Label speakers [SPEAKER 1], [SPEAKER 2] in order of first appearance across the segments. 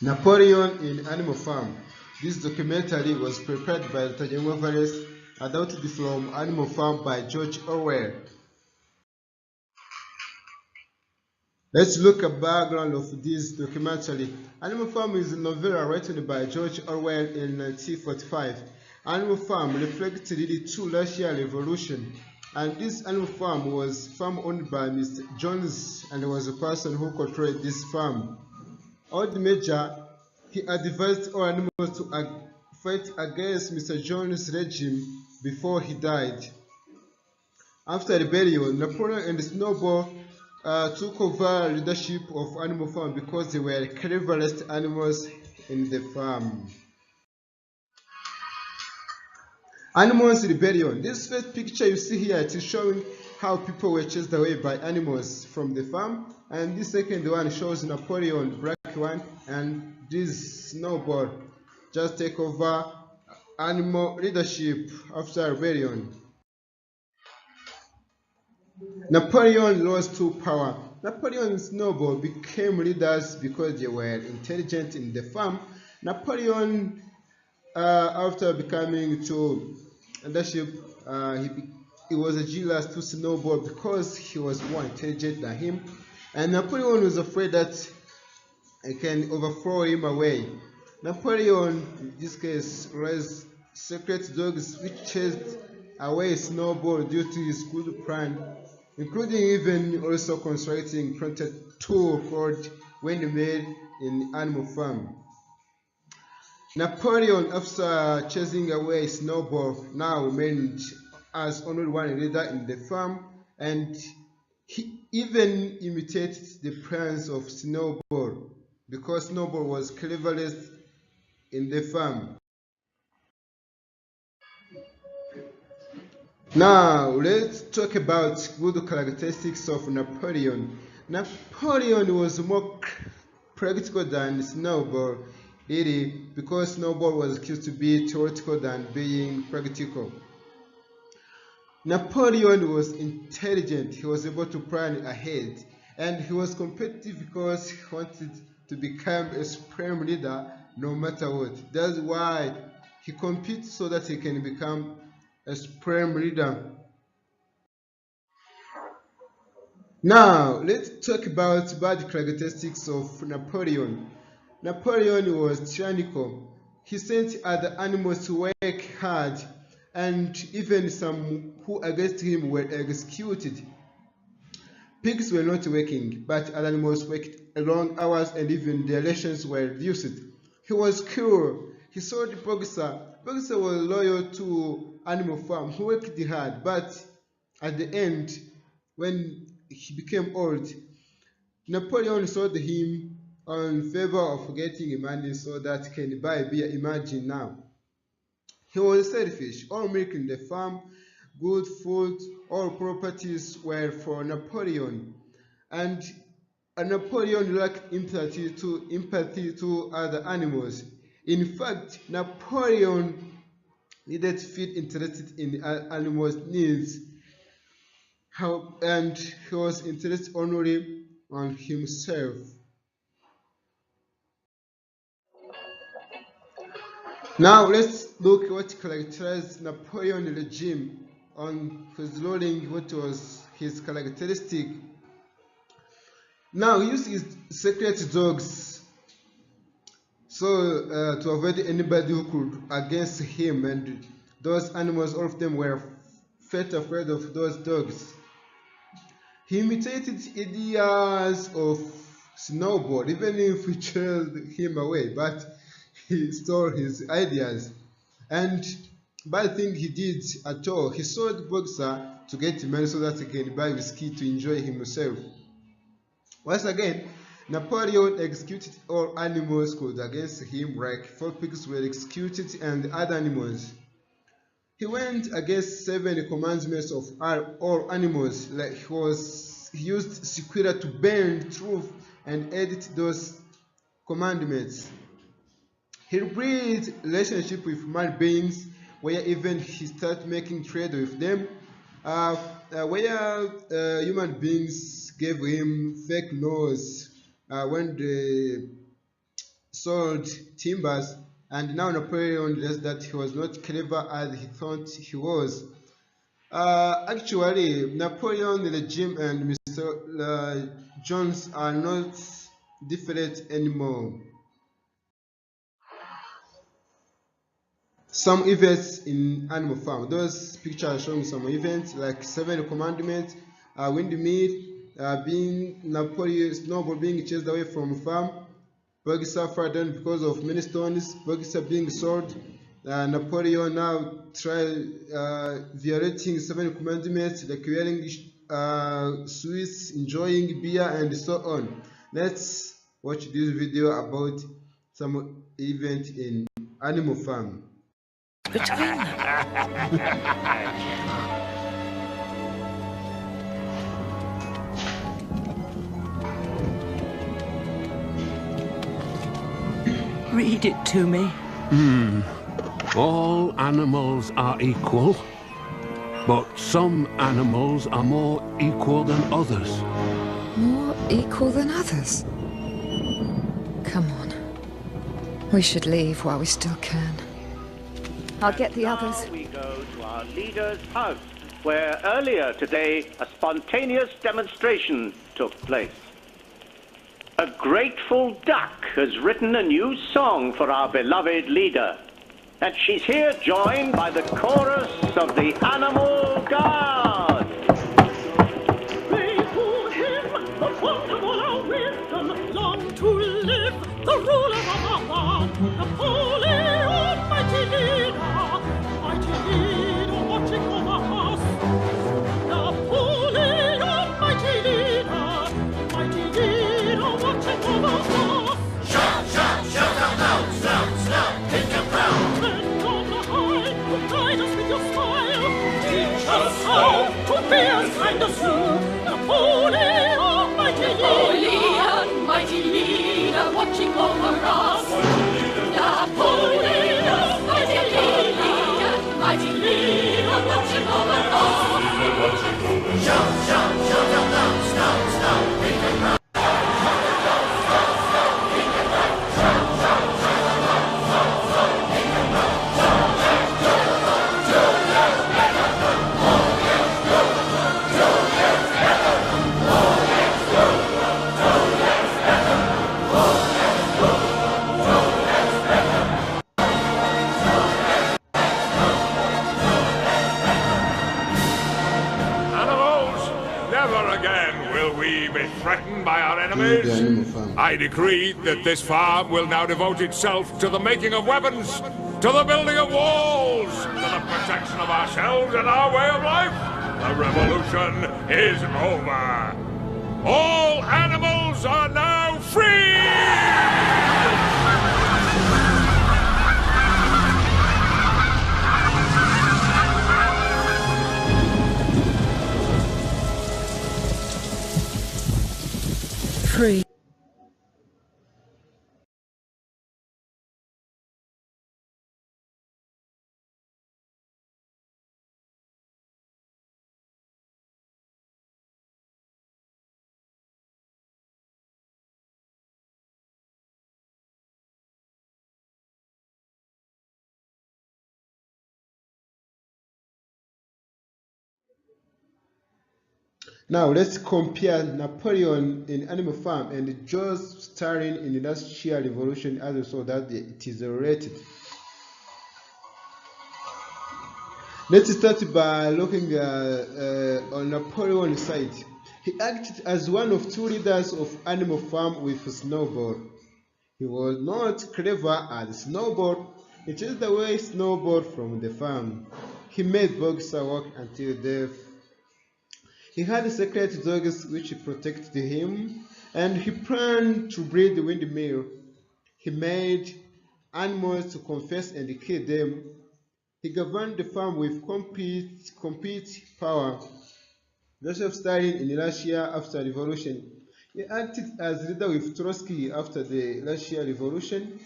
[SPEAKER 1] Napoleon in Animal Farm. This documentary was prepared by Rutagengwa Valens, adapted from Animal Farm by George Orwell. Let's look at the background of this documentary. Animal Farm is a novella written by George Orwell in 1945. Animal Farm reflects the two Russian Revolution, and this animal farm was farm owned by Mr. Jones, and was a person who controlled this farm. Old Major, he advised all animals to fight against Mr. Jones' regime before he died. After rebellion, Napoleon and Snowball took over leadership of Animal Farm because they were the cleverest animals in the farm. Animals Rebellion. This first picture you see here, it is showing how people were chased away by animals from the farm, and this second one shows Napoleon, the black one, and this Snowball just take over animal leadership after rebellion. Napoleon rose to power. Napoleon and Snowball became leaders because they were intelligent in the farm. Napoleon, after becoming to leadership, he was a jealous to Snowball because he was more intelligent than him, and Napoleon was afraid that he can overthrow him away. Napoleon, in this case, raised secret dogs which chased away Snowball due to his good plan, including even also constructing printed tool called windmill in Animal Farm. Napoleon, after chasing away Snowball, now remained as only one leader in the farm, and he even imitated the plans of Snowball because Snowball was cleverest in the farm. Now, let's talk about good characteristics of Napoleon. Napoleon was more practical than Snowball, really, because Snowball was accused to be theoretical than being practical. Napoleon was intelligent, he was able to plan ahead, and he was competitive because he wanted to become a supreme leader no matter what. That's why he competes so that he can become a supreme leader. Now, let's talk about bad characteristics of Napoleon. Napoleon was tyrannical. He sent other animals to work hard, and even some who against him were executed. Pigs were not working, but other animals worked long hours, and even their rations were reduced. He was cruel. He sold Boxer. Boxer was loyal to Animal Farm. He worked hard, but at the end, when he became old, Napoleon sold him in favor of getting money so that he can buy beer. Imagine now. He was selfish. All milk in the farm, good food, all properties were for Napoleon. And Napoleon lacked empathy to other animals. In fact, Napoleon needed to feel interested in animals' needs, and he was interested only on himself. Now let's look what characterized Napoleon regime on his ruling, what was his characteristic. Now he used his secret dogs so to avoid anybody who could against him, and those animals, all of them were felt afraid of those dogs. He imitated ideas of Snowball, even if he chased him away, but he stole his ideas. And bad thing he did at all, he sold Boxer to get money so that he can buy whiskey to enjoy himself. Once again, Napoleon executed all animals called against him, like 4 pigs were executed and other animals. He went against 7 commandments of all animals, like he used Sequira to bend truth and edit those commandments. He breed relationship with human beings, where even he started making trade with them, where human beings gave him fake news when they sold timbers, and now Napoleon realized that he was not clever as he thought he was. Actually, Napoleon regime and Mr. Jones are not different anymore. Some events in Animal Farm. Those pictures are showing some events like Seven Commandments, windmill, being Napoleon Snowball being chased away from farm, Boxer frightened because of many stones, Boxer being sold, Napoleon now try violating Seven Commandments like wearing sweets, enjoying beer, and so on. Let's watch this video about some event in Animal Farm.
[SPEAKER 2] Between them. Read it to me.
[SPEAKER 3] All animals are equal, but some animals are more equal than others.
[SPEAKER 4] More equal than others? Come on. We should leave while we still can. I'll get the others.
[SPEAKER 5] Now we go to our leader's house, where earlier today a spontaneous demonstration took place. A grateful duck has written a new song for our beloved leader, and she's here joined by the chorus of the Animal Guard.
[SPEAKER 6] Pray to him, the font of all our wisdom, long to live, the ruler of our land, Napoleon, mighty leader watching over us. Napoleon, mighty leader watching over us.
[SPEAKER 7] Shout, shout, shout out loud, snout, snout, take your crown.
[SPEAKER 6] Friend on the high, who guide us with your smile, teach us how to be as kind as you. Napoleon, mighty leader, watching over us. Napoleon, mighty leader, watching over us.
[SPEAKER 7] Shout, shout, shout out loud, snout, snout, take your crown.
[SPEAKER 3] Never again will we be threatened by our enemies. I decree that this farm will now devote itself to the making of weapons, to the building of walls, to the protection of ourselves and our way of life. The revolution is over. All animals are now free!
[SPEAKER 4] Free.
[SPEAKER 1] Now let's compare Napoleon in Animal Farm and Joe's Stalin in the last year revolution, as we saw that it is related. Let's start by looking on Napoleon's side. He acted as one of two leaders of Animal Farm with Snowball. He was not clever as Snowball. He chased away Snowball from the farm. He made Boxer work until death. He had secret dogs which protected him, and he planned to breed the windmill. He made animals to confess and kill them. He governed the farm with complete power. Joseph Stalin in Russia after revolution. He acted as leader with Trotsky after the Russia revolution.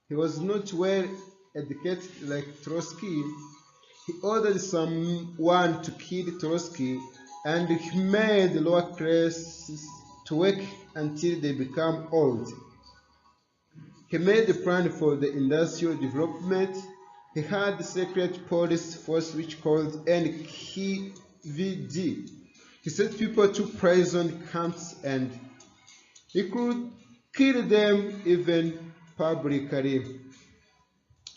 [SPEAKER 1] He was not well educated like Trotsky. He ordered someone to kill Trotsky, and he made the lower classes to work until they become old. He made a plan for the industrial development. He had a secret police force which called NKVD. He sent people to prison camps and he could kill them even publicly.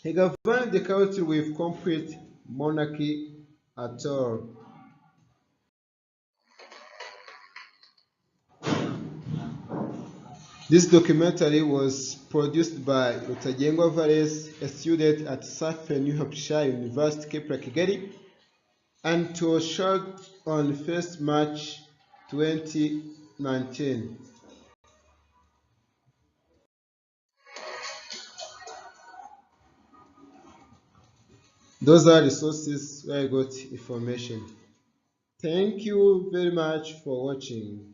[SPEAKER 1] He governed the country with complete monarchy at all. This documentary was produced by Rutagengwa Valens, a student at Southern New Hampshire University, Kepler Kigali, and it was shot on 1st March 2019. Those are the sources where I got information. Thank you very much for watching.